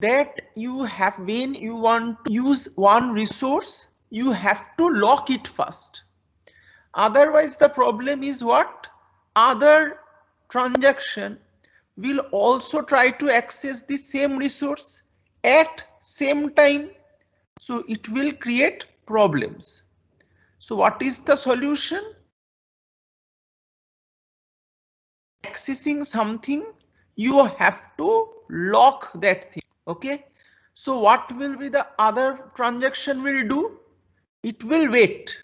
that you have, when you want to use one resource, you have to lock it first. Otherwise, the problem is what? Other transaction will also try to access the same resource at same time. So it will create problems. So what is the solution? Accessing something, you have to lock that thing. Okay. So what will be the other transaction will do? It will wait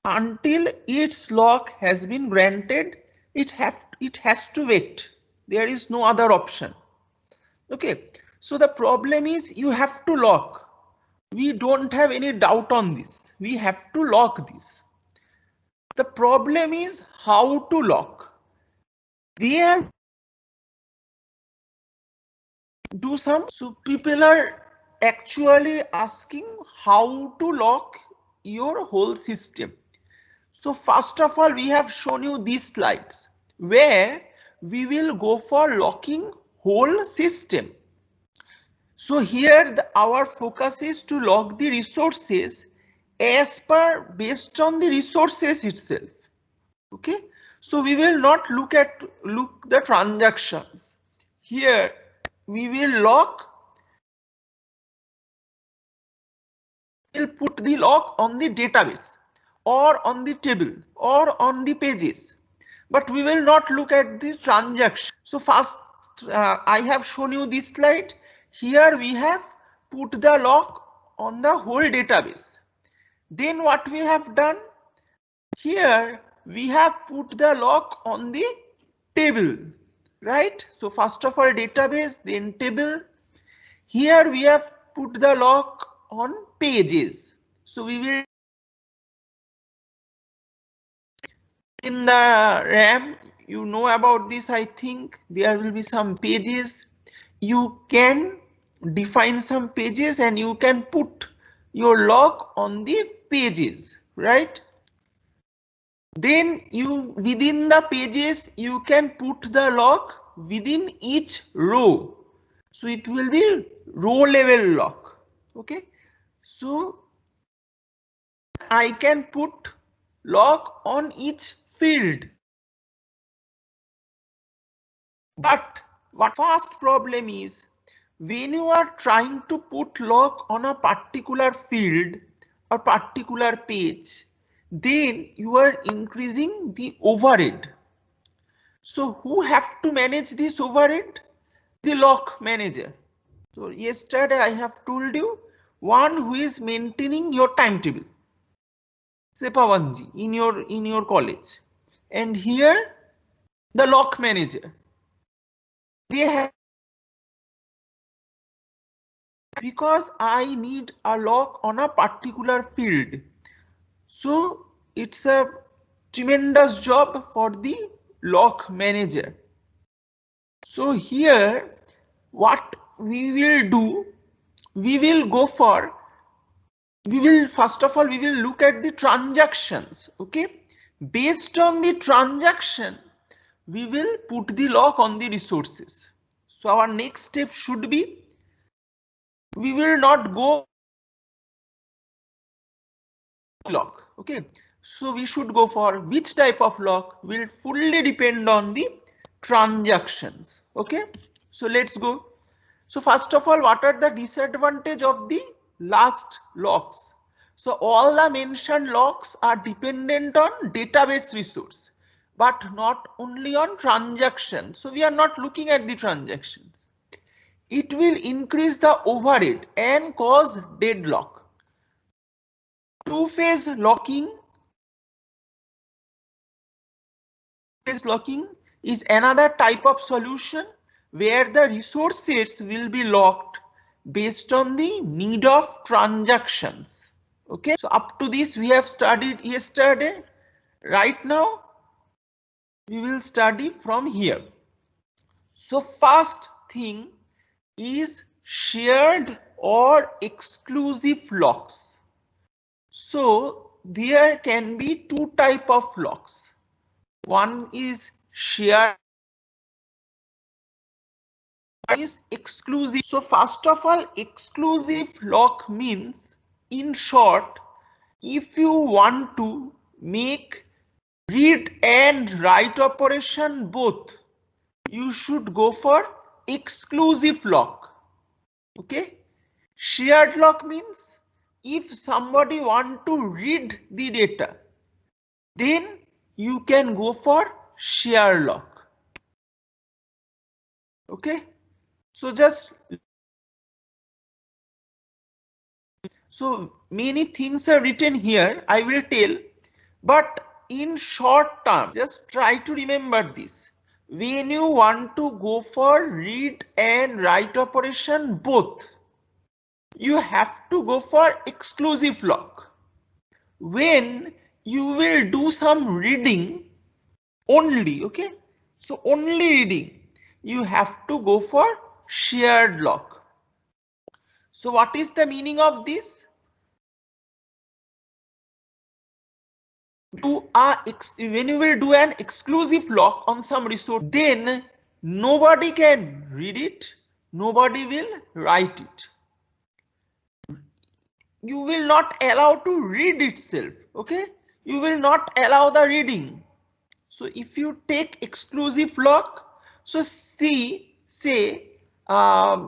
until its lock has been granted. It has to wait. There is no other option. Okay. So the problem is you have to lock. We don't have any doubt on this. We have to lock this. The problem is how to lock. There do some, so people are actually asking how to lock your whole system. So first of all, we have shown you these slides where we will go for locking whole system. So here our focus is to lock the resources as per based on the resources itself. Okay, so we will not look the transactions. Here we will lock, will put the lock on the database or on the table or on the pages, but we will not look at the transaction. So first I have shown you this slide. Here we have put the lock on the whole database. Then what we have done, here we have put the lock on the table, right? So first of all database, then table. Here we have put the lock on pages. So we will in the RAM, you know about this, I think there will be some pages. You can define some pages and you can put your lock on the pages, right? Then you within the pages you can put the lock within each row. So it will be row level lock. Okay, so I can put lock on each field. But what first problem is, when you are trying to put lock on a particular field or particular page, then you are increasing the overhead. So who have to manage this overhead? The lock manager. So yesterday I have told you, one who is maintaining your timetable, say Pawanji in your college, and here the lock manager. They have, because I need a lock on a particular field. So it's a tremendous job for the lock manager. So here what we will do, we will go for, we will first of all we will look at the transactions. Okay, based on the transaction we will put the lock on the resources. So our next step should be, we will not go lock. Okay, so we should go for which type of lock will fully depend on the transactions. Okay, so let's go. So first of all, what are the disadvantage of the last locks? So all the mentioned locks are dependent on database resource, but not only on transaction. So we are not looking at the transactions. It will increase the overhead and cause deadlock. Two-phase locking is another type of solution where the resources will be locked based on the need of transactions. Okay, so up to this we have studied yesterday. Right now we will study from here. So first thing is shared or exclusive locks. So there can be two types of locks. One is shared is exclusive. So first of all, exclusive lock means, in short, if you want to make read and write operation both, you should go for exclusive lock. Okay. Shared lock means if somebody want to read the data, then you can go for share lock. Okay. So many things are written here, I will tell, but in short term, just try to remember this. When you want to go for read and write operation both, you have to go for exclusive lock. When you will do some reading only, okay, so only reading, you have to go for shared lock. So what is the meaning of this? When you will do an exclusive lock on some resource, then nobody can read it, nobody will write it. You will not allow to read itself, okay? You will not allow the reading. So if you take exclusive lock, so say I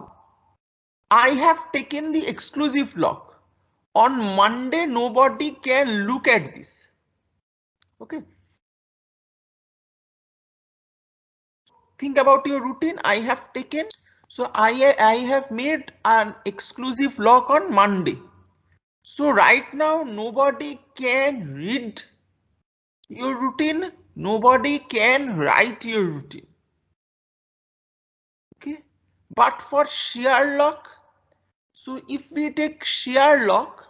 have taken the exclusive lock. On Monday, nobody can look at this. Okay. Think about your routine. I have taken, so I have made an exclusive lock on Monday. So right now, nobody can read your routine. Nobody can write your routine. Okay. But for share lock, so if we take share lock,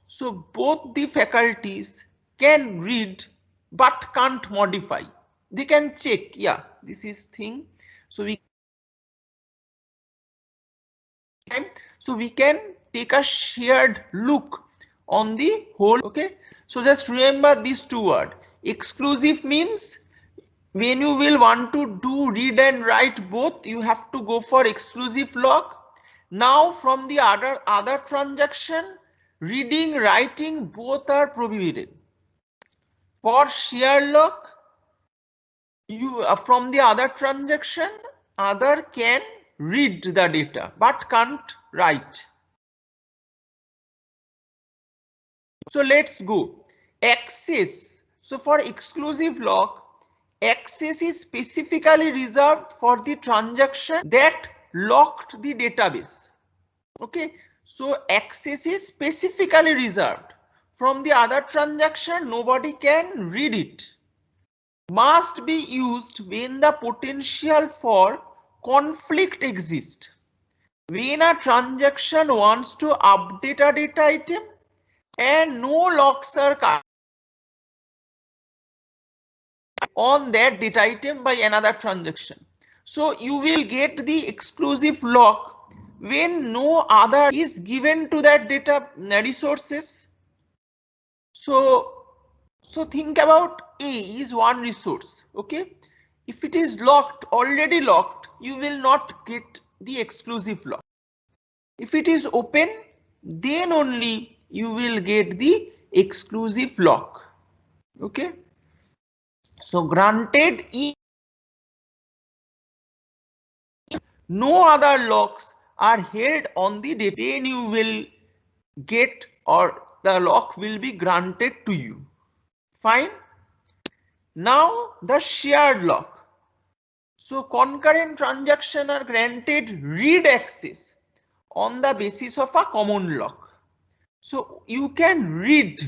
so both the faculties can read but can't modify. They can check, yeah, this is thing. So we can take a shared look on the whole. Okay. So just remember these two words. Exclusive means when you will want to do read and write both, you have to go for exclusive lock. Now from the other transaction, reading, writing both are prohibited. For share lock, you from the other transaction, other can read the data but can't write. So let's go. Access. So for exclusive lock, access is specifically reserved for the transaction that locked the database. Okay. So access is specifically reserved. From the other transaction, nobody can read it. Must be used when the potential for conflict exists. When a transaction wants to update a data item and no locks are on that data item by another transaction. So you will get the exclusive lock when no other is given to that data resources. So think about A is one resource. Okay. If it is locked, already locked, you will not get the exclusive lock. If it is open, then only you will get the exclusive lock. Okay. So granted, no other locks are held on the data, then you will get, or the lock will be granted to you. Fine. Now the shared lock. So concurrent transactions are granted read access on the basis of a common lock. So you can read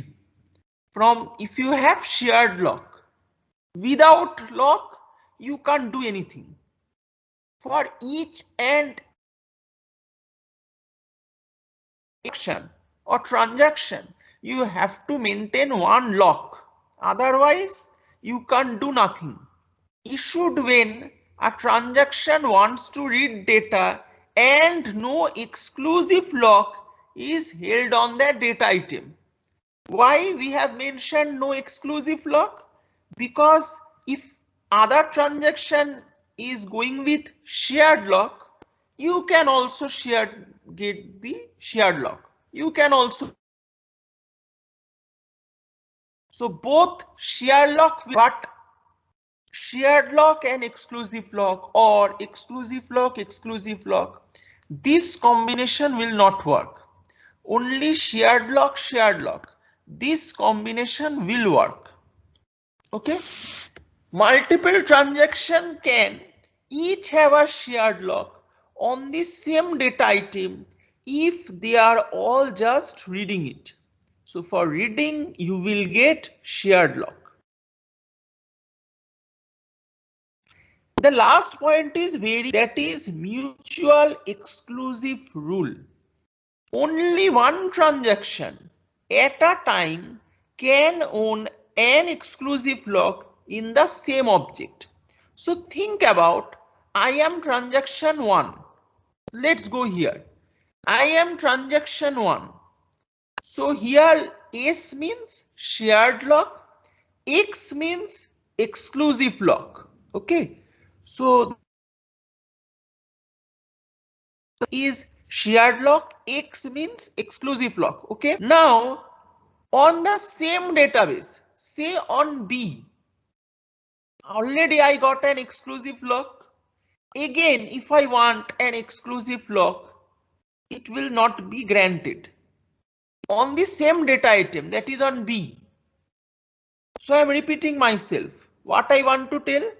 from, if you have shared lock. Without lock, you can't do anything. For each and action or transaction, you have to maintain one lock. Otherwise, you can't do nothing. Issued when a transaction wants to read data and no exclusive lock is held on that data item. Why we have mentioned no exclusive lock? Because if other transaction is going with shared lock, You can also get the shared lock. You can also, so both shared lock, but shared lock and exclusive lock, or exclusive lock, this combination will not work. Only shared lock, this combination will work. Okay, multiple transaction can each have a shared lock on the same data item if they are all just reading it. So for reading you will get shared lock. The last point is that is mutual exclusive rule. Only one transaction at a time can own an exclusive lock in the same object. So think about, I am transaction 1. Let's go here. I am transaction 1. So here S means shared lock, X means exclusive lock. Okay. So is shared lock, X means exclusive lock. Okay. Now on the same database, say on B, already I got an exclusive lock. Again, if I want an exclusive lock, it will not be granted on the same data item, that is on B. So I am repeating myself what I want to tell.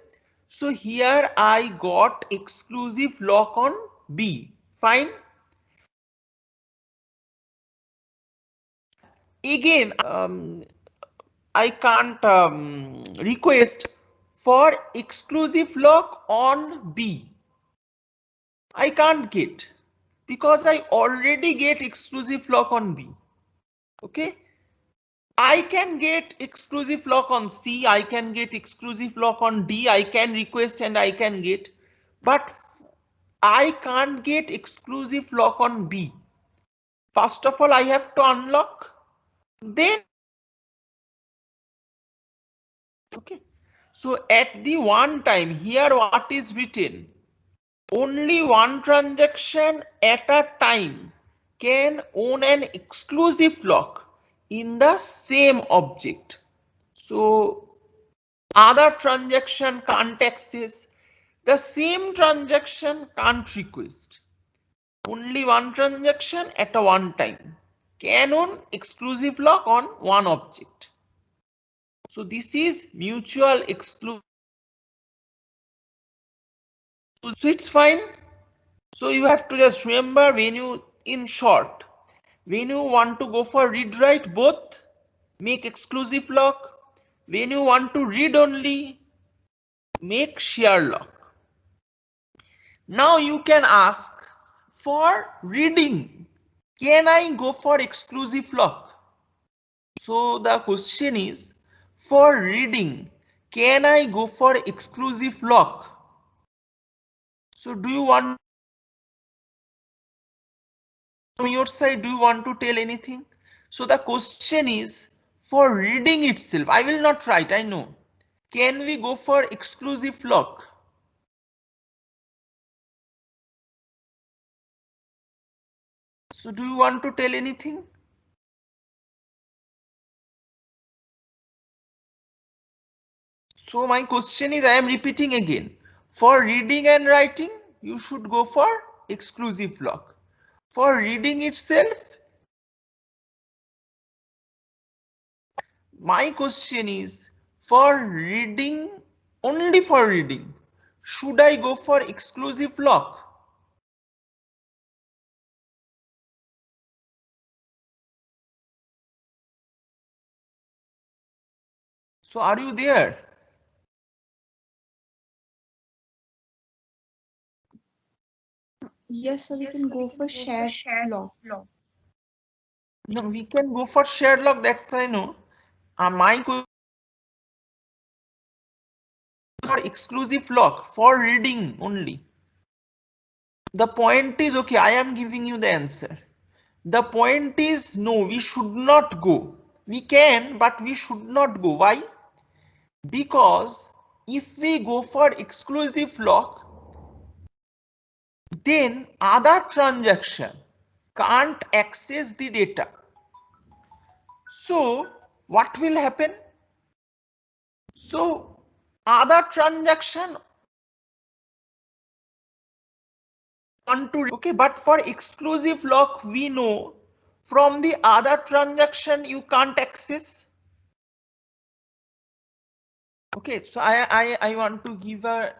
So here I got exclusive lock on B. Fine. Again, I can't request for exclusive lock on B. I can't get because I already get exclusive lock on B. Okay. I can get exclusive lock on C, I can get exclusive lock on D, I can request and I can get, but I can't get exclusive lock on B. First of all, I have to unlock, then, okay. So at the one time, here what is written? Only one transaction at a time can own an exclusive lock in the same object. So other transaction can't access, the same transaction can't request. Only one transaction at a one time can own exclusive lock on one object. So this is mutual exclusive. So it's fine. So you have to just remember, when you, in short, when you want to go for read write both, make exclusive lock. When you want to read only, make share lock. Now you can ask, for reading, can I go for exclusive lock? So the question is, for reading, can I go for exclusive lock? So do you want, from your side, do you want to tell anything? So the question is, for reading itself, I will not write, I know. Can we go for exclusive lock? So do you want to tell anything? So my question is, I am repeating again. For reading and writing, you should go for exclusive lock. For reading itself, my question is, for reading, only for reading, should I go for exclusive lock? So are you there? Yes, so we can go for shared lock. No, we can go for shared lock, that I know. My question is for exclusive lock, for reading only. The point is, okay, I am giving you the answer. The point is, no, we should not go. We can, but we should not go. Why? Because if we go for exclusive lock, then other transaction can't access the data. So what will happen? So other transaction want to, okay, but for exclusive lock we know from the other transaction you can't access. Okay, so I want to give a,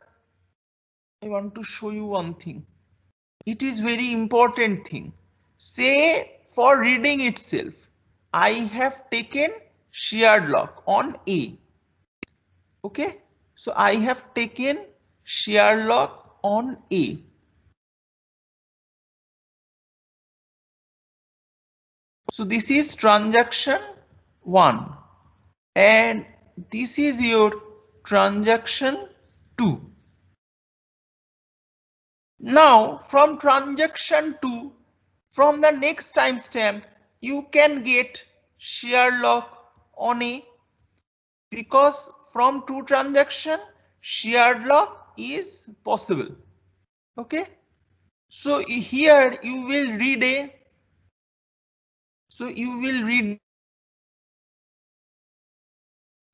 I want to show you one thing. It is very important thing. Say for reading itself, I have taken shared lock on A. Okay, so I have taken shared lock on A. So this is transaction 1 and this is your transaction 2. Now from transaction 2, from the next timestamp, you can get shared lock on A, because from 2 transaction shared lock is possible. Okay, so here you will read A, so you will read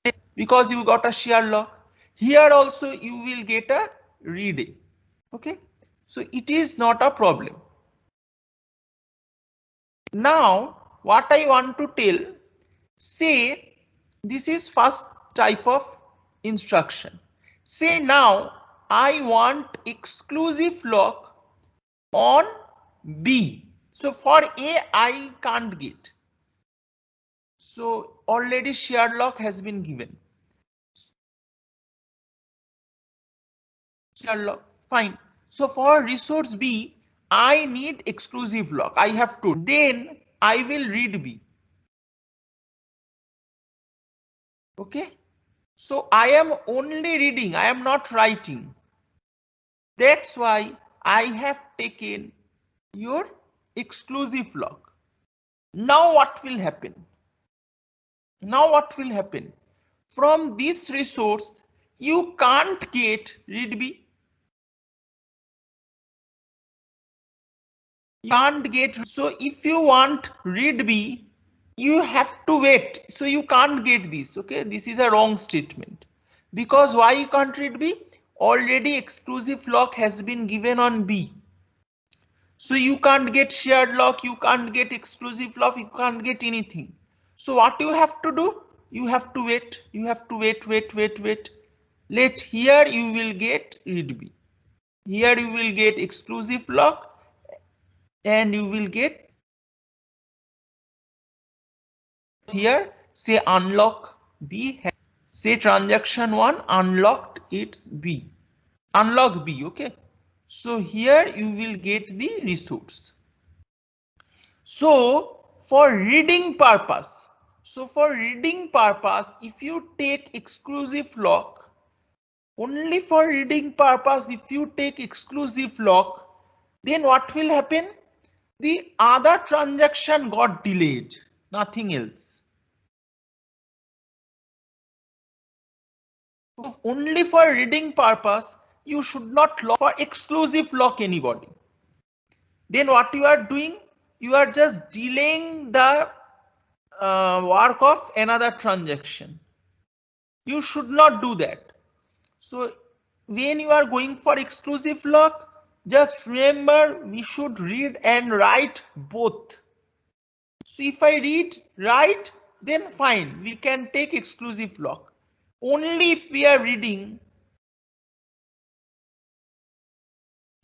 A because you got a shared lock. Here also you will get a read A. Okay, so it is not a problem. Now what I want to tell, say this is first type of instruction. Say now I want exclusive lock on B. So for A I can't get. So already shared lock has been given. Shared lock, fine. So for resource B, I need exclusive lock. I have to. Then I will read B. Okay. So I am only reading, I am not writing. That's why I have taken your exclusive lock. Now what will happen? Now what will happen? From this resource, you can't get read B. You can't get. So if you want read B, you have to wait. So you can't get this. Okay, this is a wrong statement. Because why you can't read B? Already exclusive lock has been given on B. So you can't get shared lock, you can't get exclusive lock, you can't get anything. So what you have to do? You have to wait. You have to wait. Let here you will get read B. Here you will get exclusive lock and you will get here say unlock B. Say transaction 1 unlocked its B. Unlock B. Okay. So here you will get the resource. So for reading purpose, if you take exclusive lock, only for reading purpose, if you take exclusive lock, then what will happen? The other transaction got delayed, nothing else. So only for reading purpose, you should not lock for exclusive lock anybody. Then what you are doing? You are just delaying the work of another transaction. You should not do that. So when you are going for exclusive lock, just remember we should read and write both. So if I read, write, then fine, we can take exclusive lock. Only if we are reading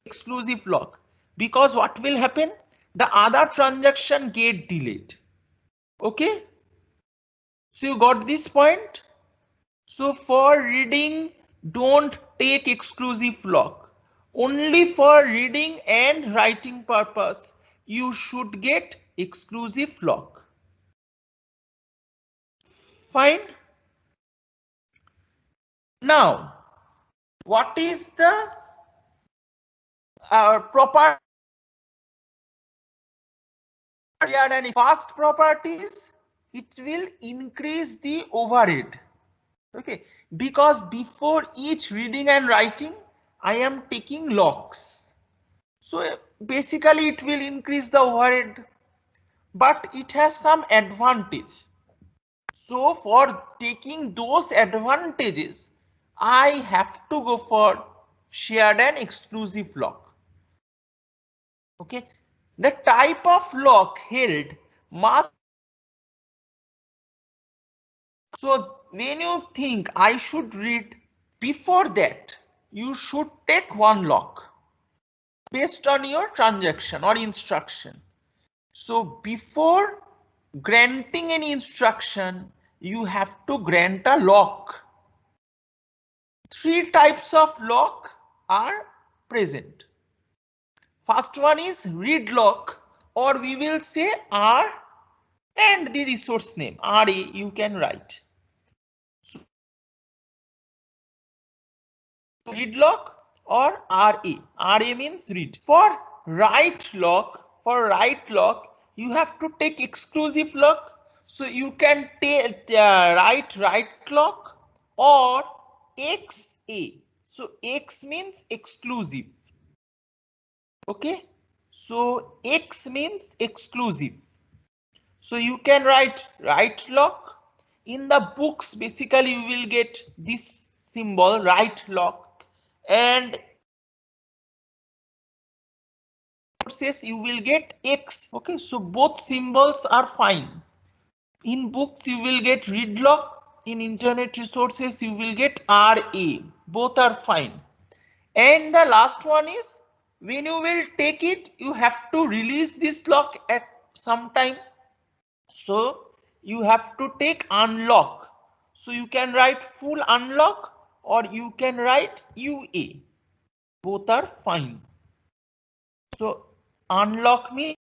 exclusive lock, because what will happen? The other transaction get delayed. Okay. So you got this point. So for reading, don't take exclusive lock. Only for reading and writing purpose, you should get exclusive lock. Fine. Now, what is the proper and fast properties? It will increase the overhead. Okay, because before each reading and writing, I am taking locks. So basically it will increase the overhead, but it has some advantage. So for taking those advantages, I have to go for shared and exclusive lock. Okay, the type of lock held must. So when you think I should read, before that you should take one lock based on your transaction or instruction. So before granting any instruction, you have to grant a lock. Three types of lock are present. First one is read lock, or we will say R and the resource name RA you can write. So read lock or RA. RA means read. For write lock, you have to take exclusive lock. So you can take write lock or XA. So X means exclusive. Okay. So X means exclusive. So you can write lock. In the books, basically you will get this symbol write lock, and says you will get X. Okay, so both symbols are fine. In books you will get read lock, in internet resources you will get RA. Both are fine. And the last one is when you will take it, you have to release this lock at some time. So you have to take unlock. So you can write full unlock or you can write UA. Both are fine. So unlock means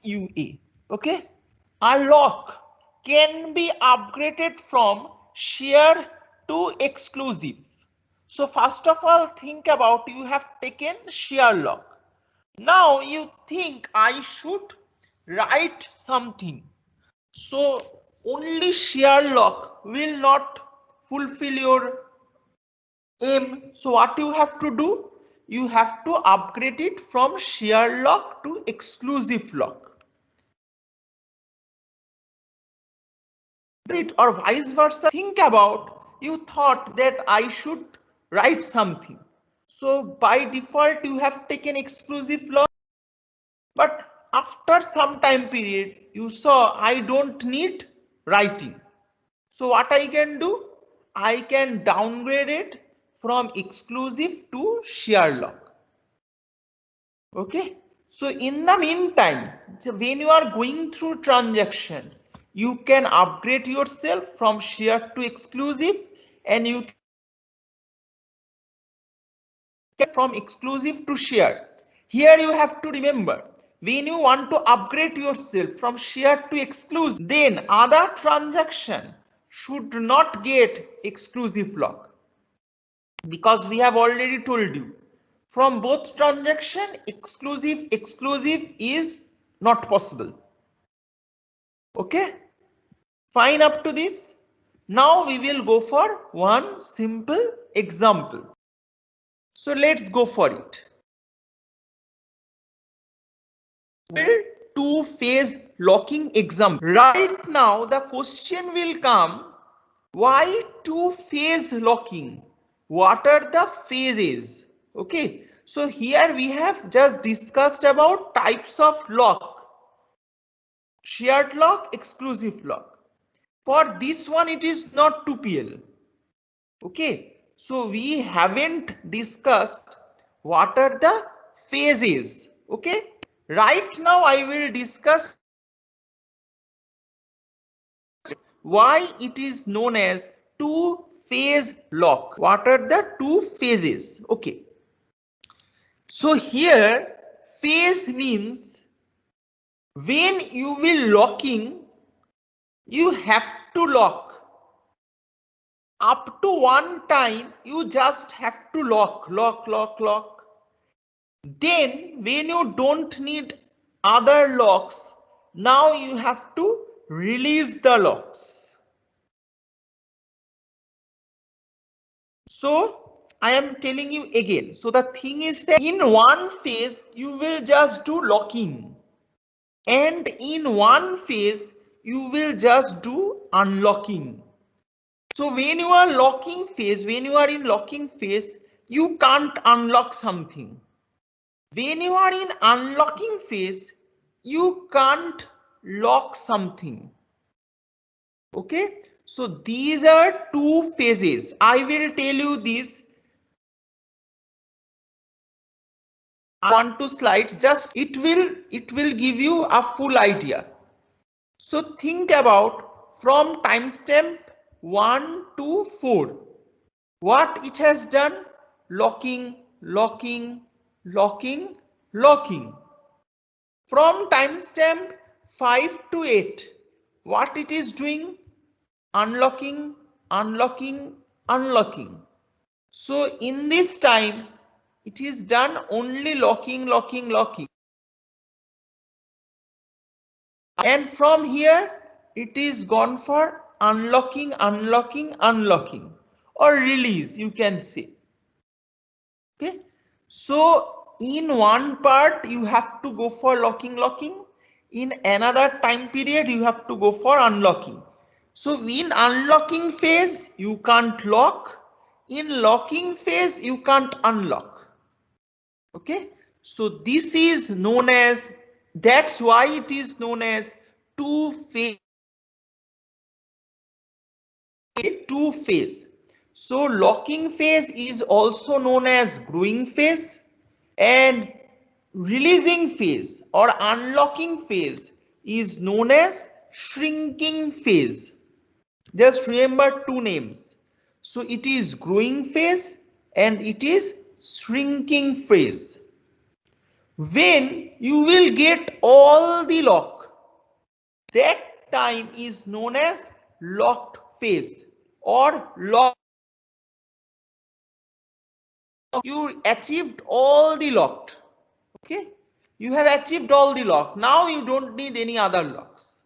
UA. Okay. A lock can be upgraded from share to exclusive. So first of all, think about you have taken share lock. Now you think I should write something. So only share lock will not fulfill your aim. So what you have to do? You have to upgrade it from share lock to exclusive lock. Or vice versa. Think about, you thought that I should write something. So by default you have taken exclusive lock, but after some time period you saw I don't need writing. So what I can do? I can downgrade it from exclusive to share lock. Okay. So in the meantime, when you are going through transaction, you can upgrade yourself from share to exclusive, and you can from exclusive to share. Here you have to remember, when you want to upgrade yourself from share to exclusive, then other transaction should not get exclusive lock, because we have already told you from both transaction exclusive is not possible. Okay, fine up to this. Now we will go for one simple example. So let's go for it. Two-phase locking example. Right now the question will come, why two-phase locking? What are the phases? Okay, so here we have just discussed about types of lock: shared lock, exclusive lock. For this one it is not 2PL. Okay, so we haven't discussed what are the phases. Okay, right now I will discuss why it is known as two-phase lock. What are the two phases? Okay, so here phase means when you will locking, you have to lock. Up to one time you just have to lock. Then when you don't need other locks, now you have to release the locks. So I am telling you again. So the thing is that in one phase you will just do locking, and in one phase you will just do unlocking. So when you are locking phase, when you are in locking phase, you can't unlock something. When you are in unlocking phase, you can't lock something. Okay, so these are two phases. I will tell you this. One two slides, just it will give you a full idea. So think about from timestamp 1 to 4 what it has done: locking, locking, locking, locking. From timestamp 5 to 8 what it is doing: unlocking, unlocking, unlocking. So in this time it is done only locking, locking, locking. And from here it is gone for unlocking, unlocking, unlocking, or release, you can say. Okay, so in one part you have to go for locking, locking. In another time period you have to go for unlocking. So in unlocking phase you can't lock, in locking phase you can't unlock. Okay, so this is known as, that's why it is known as two phase. Two phase. So locking phase is also known as growing phase, and releasing phase or unlocking phase is known as shrinking phase. Just remember two names. So it is growing phase and it is shrinking phase. When you will get all the lock, that time is known as locked phase or lock. You achieved all the locked. Okay, you have achieved all the lock. Now you don't need any other locks.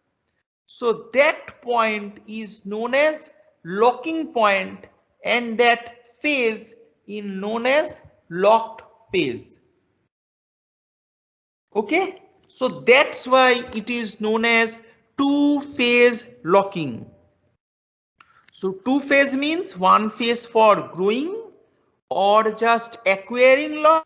So that point is known as locking point, and that phase is known as locked phase. Okay, so that's why it is known as two-phase locking. So two-phase means one phase for growing or just acquiring lock.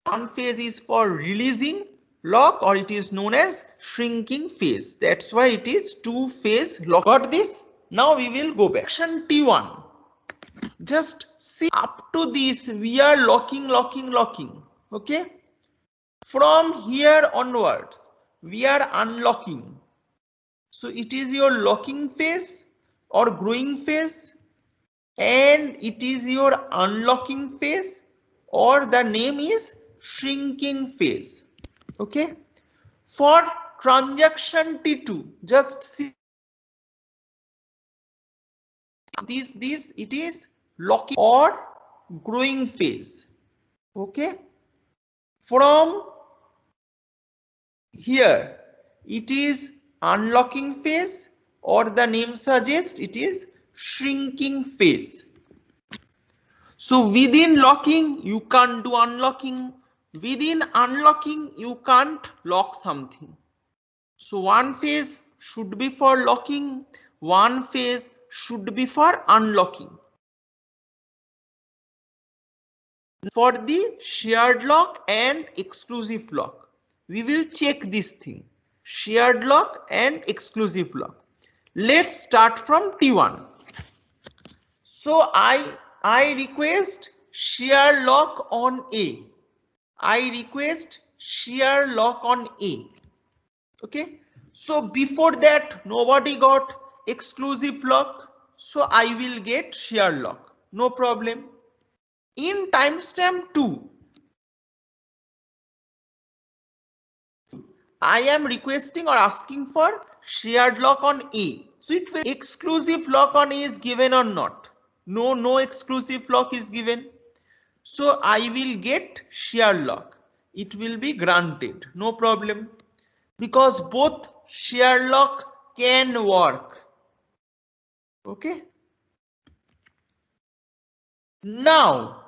One phase is for releasing lock, or it is known as shrinking phase. That's why it is two-phase lock. Got this? Now we will go back. Section T1. Just see up to this we are locking, locking, locking. Okay. From here onwards we are unlocking. So it is your locking phase or growing phase, and it is your unlocking phase, or the name is shrinking phase. Okay, for transaction T2, just see this it is locking or growing phase. Okay, from here it is unlocking phase, or the name suggests it is shrinking phase. So within locking you can't do unlocking, within unlocking you can't lock something. So one phase should be for locking, one phase should be for unlocking. For the shared lock and exclusive lock, we will check this thing: shared lock and exclusive lock. Let's start from T1. So I request share lock on A. I request share lock on A. Okay. So before that nobody got exclusive lock. So I will get share lock. No problem. In timestamp 2, I am requesting or asking for shared lock on A. So it will exclusive lock on A is given or not? No exclusive lock is given. So I will get shared lock. It will be granted. No problem. Because both shared lock can work. Okay. Now,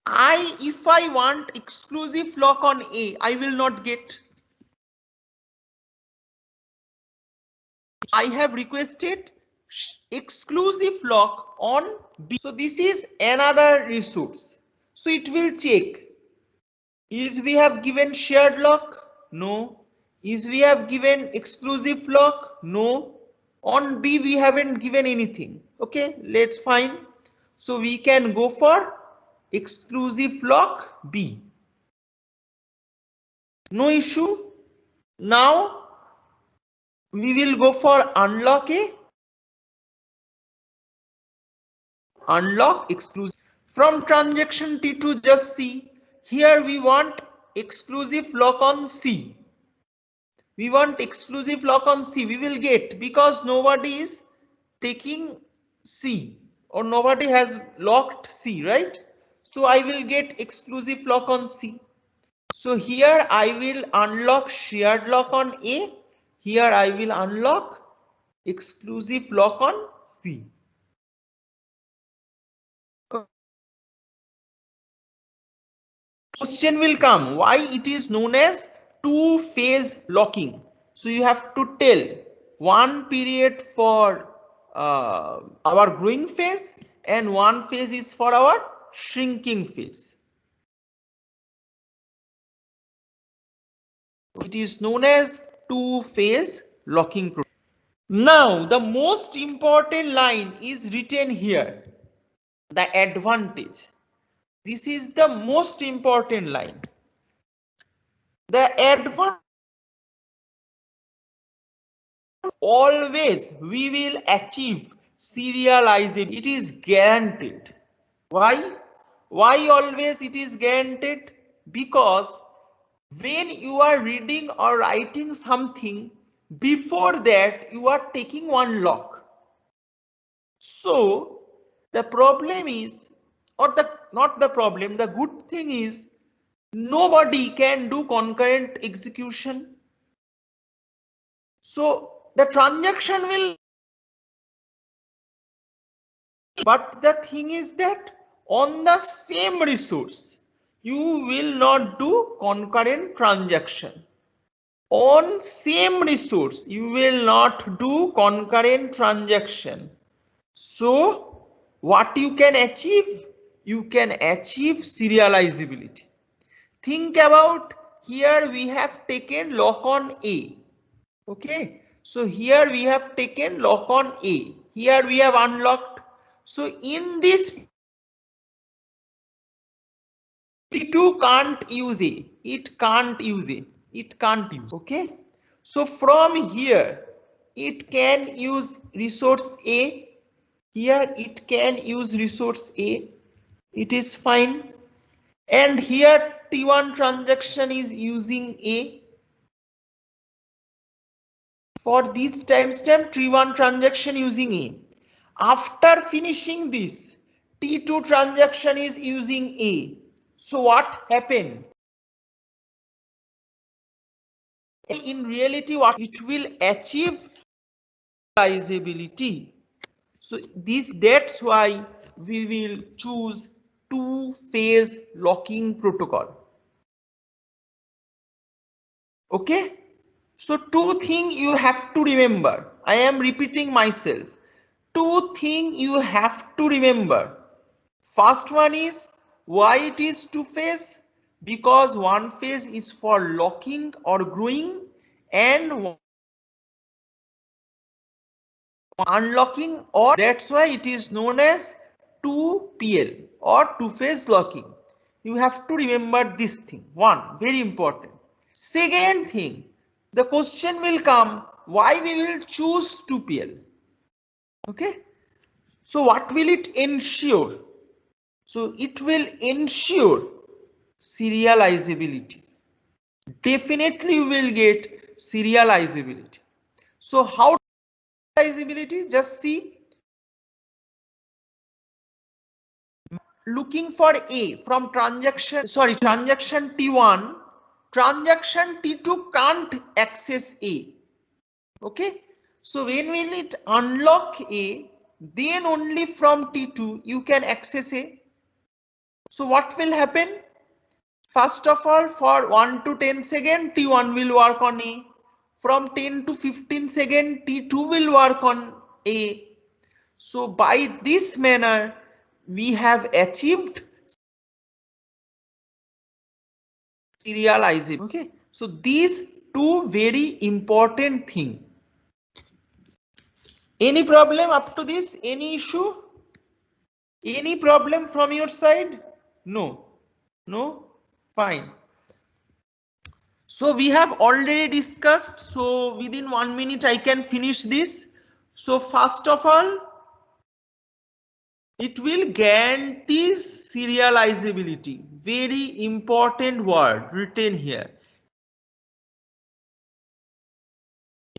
if I want exclusive lock on A, I will not get. I have requested exclusive lock on B. So this is another resource. So it will check. Is we have given shared lock? No. Is we have given exclusive lock? No. On B we haven't given anything. Okay, let's find. So we can go for exclusive lock B. No issue. Now we will go for unlock A. Unlock exclusive. From transaction T2, just see. Here we want exclusive lock on C. We want exclusive lock on C. We will get, because nobody is taking C or nobody has locked C, right? So I will get exclusive lock on C. So here I will unlock shared lock on A. Here I will unlock exclusive lock on C. Question will come, why it is known as two-phase locking. So you have to tell one period for our growing phase and one phase is for our shrinking phase. It is known as two-phase locking. Now the most important line is written here, the advantage. This is the most important line. The advantage, always we will achieve serialization. It is guaranteed. Why? Why always it is guaranteed? Because when you are reading or writing something, before that you are taking one lock. So the problem is, or not the problem, the good thing is, nobody can do concurrent execution. So the transaction will, but the thing is that on the same resource, you will not do concurrent transaction. On same resource, you will not do concurrent transaction. So what you can achieve? You can achieve serializability. Think about, here we have taken lock on A. Okay, so here we have taken lock on A. Here we have unlocked. So in this, T2 can't use A. It can't use A. It can't use. Okay, so from here it can use resource A. Here it can use resource A. It is fine. And here T1 transaction is using A. For this timestamp, T1 transaction using A. After finishing this, T2 transaction is using A. So what happened? In reality, what it will achieve serializability. So that's why we will choose two-phase locking protocol. Okay. So two things you have to remember. I am repeating myself. Two things you have to remember. First one is, why it is two-phase? Because one phase is for locking or growing and unlocking, or that's why it is known as 2PL or two-phase locking. You have to remember this thing. One, very important. Second thing, the question will come, why we will choose 2PL? Okay, so what will it ensure? So it will ensure serializability. Definitely you will get serializability. So how serializability? Just see, looking for A from transaction T1, transaction T2 can't access A. Okay, so when will it unlock A? then only from T2 you can access A. So what will happen? First of all, for 1 to 10 seconds, T1 will work on A. From 10 to 15 seconds, T2 will work on A. So by this manner, we have achieved serialization. Okay. So these two very important things. Any problem up to this? Any issue? Any problem from your side? No. No? Fine. So we have already discussed. So within 1 minute I can finish this. So first of all, it will guarantee serializability. Very important word written here.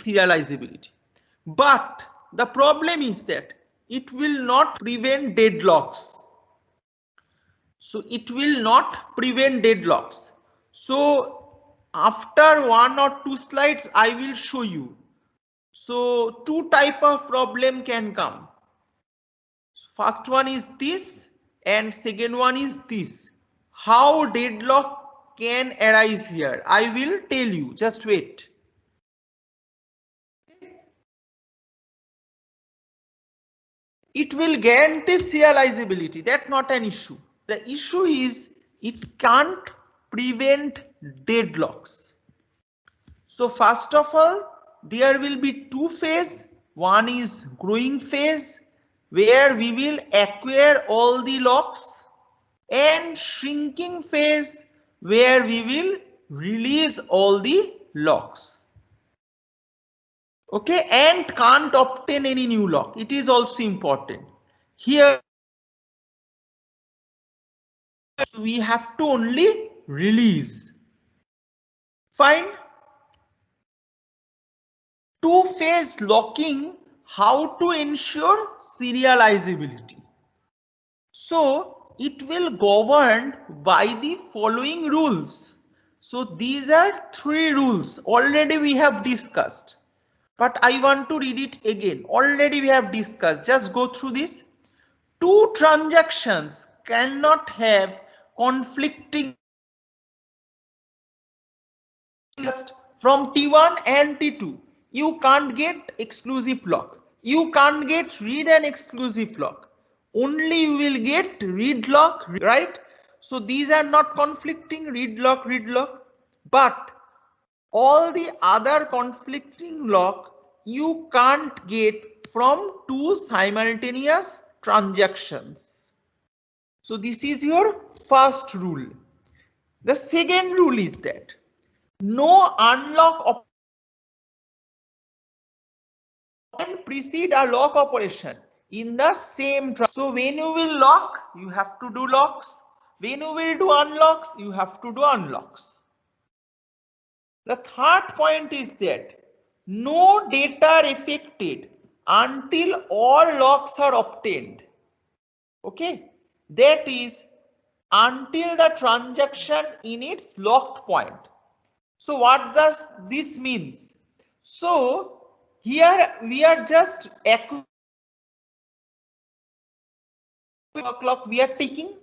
Serializability. But the problem is that it will not prevent deadlocks. So it will not prevent deadlocks. So after 1 or 2 slides, I will show you. So two type of problem can come. First one is this and second one is this. How deadlock can arise here? I will tell you. Just wait. It will guarantee serializability. That's not an issue. The issue is it can't prevent deadlocks. So first of all, there will be two phases. One is growing phase where we will acquire all the locks, and shrinking phase where we will release all the locks. Okay, and can't obtain any new lock. It is also important. Here we have to only release. Fine. Two-phase locking, how to ensure serializability. So it will govern by the following rules. So these are three rules already we have discussed, but I want to read it again. Already we have discussed. Just go through this. Two transactions cannot have conflicting from T1 and T2. You can't get exclusive lock. You can't get read and exclusive lock. Only you will get read lock, right? So these are not conflicting, read lock, but all the other conflicting lock you can't get from two simultaneous transactions. So this is your first rule. The second rule is that no unlock can precede a lock operation in the same transaction. So when you will lock, you have to do locks. When you will do unlocks, you have to do unlocks. The third point is that no data are affected until all locks are obtained. Okay, that is until the transaction in its locked point. So what does this means? So here we are just clock we are taking.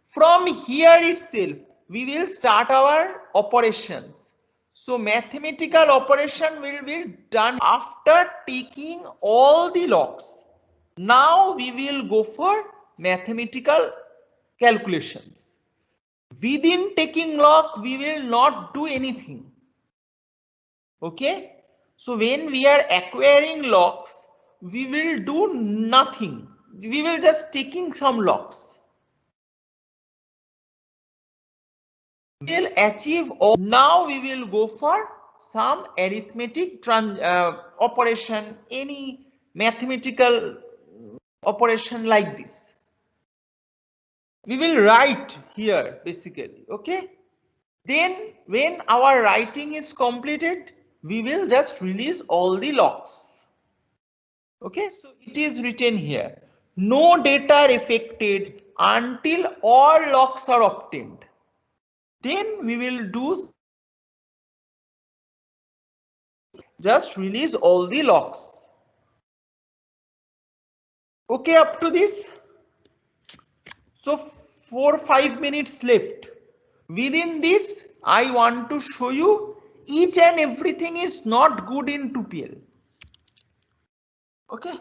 From here itself we will start our operations. So mathematical operation will be done after taking all the locks. Now we will go for mathematical calculations. Within taking lock we will not do anything. Okay, so when we are acquiring locks we will do nothing. We will just taking some locks. We will achieve all. Now we will go for some arithmetic operation, any mathematical operation like this. We will write here basically. Okay, then when our writing is completed we will just release all the locks. Okay, so it is written here, no data are affected until all locks are obtained. Then we will do just release all the locks. Okay, up to this. So 4-5 minutes left. Within this, I want to show you each and everything is not good in 2PL. Okay.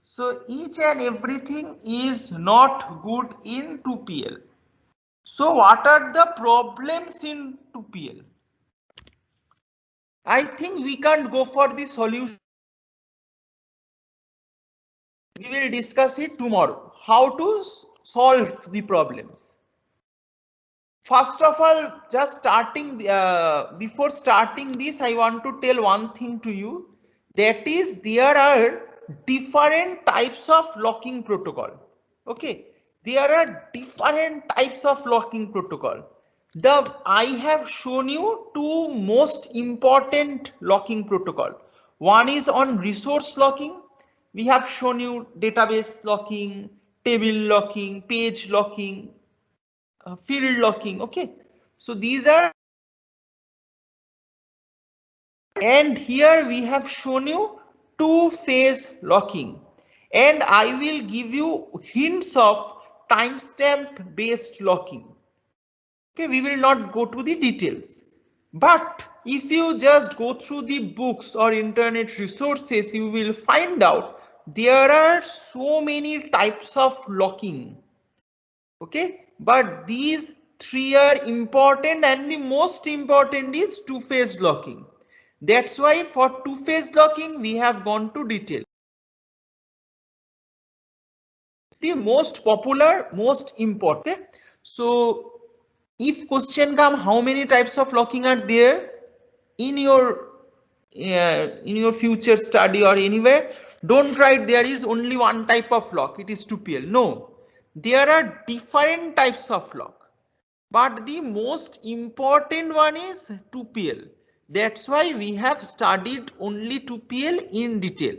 So each and everything is not good in 2PL. So what are the problems in 2PL? I think we can't go for the solution. We will discuss it tomorrow. How to solve the problems. First of all, just starting before starting this, I want to tell one thing to you. That is, there are different types of locking protocol. Okay, there are different types of locking protocol. I have shown you two most important locking protocol. One is on resource locking. We have shown you database locking, table locking, page locking, field locking. Okay, so these are, and here we have shown you two-phase locking, and I will give you hints of timestamp based locking. Okay, we will not go to the details, but if you just go through the books or internet resources, you will find out there are so many types of locking. Okay, but these three are important, and the most important is two-phase locking. That's why for two-phase locking we have gone to detail. The most popular, most important. So if question come, how many types of locking are there in your future study or anywhere, don't write there is only one type of lock, it is 2PL. No, there are different types of lock, but the most important one is 2PL. That's why we have studied only 2PL in detail.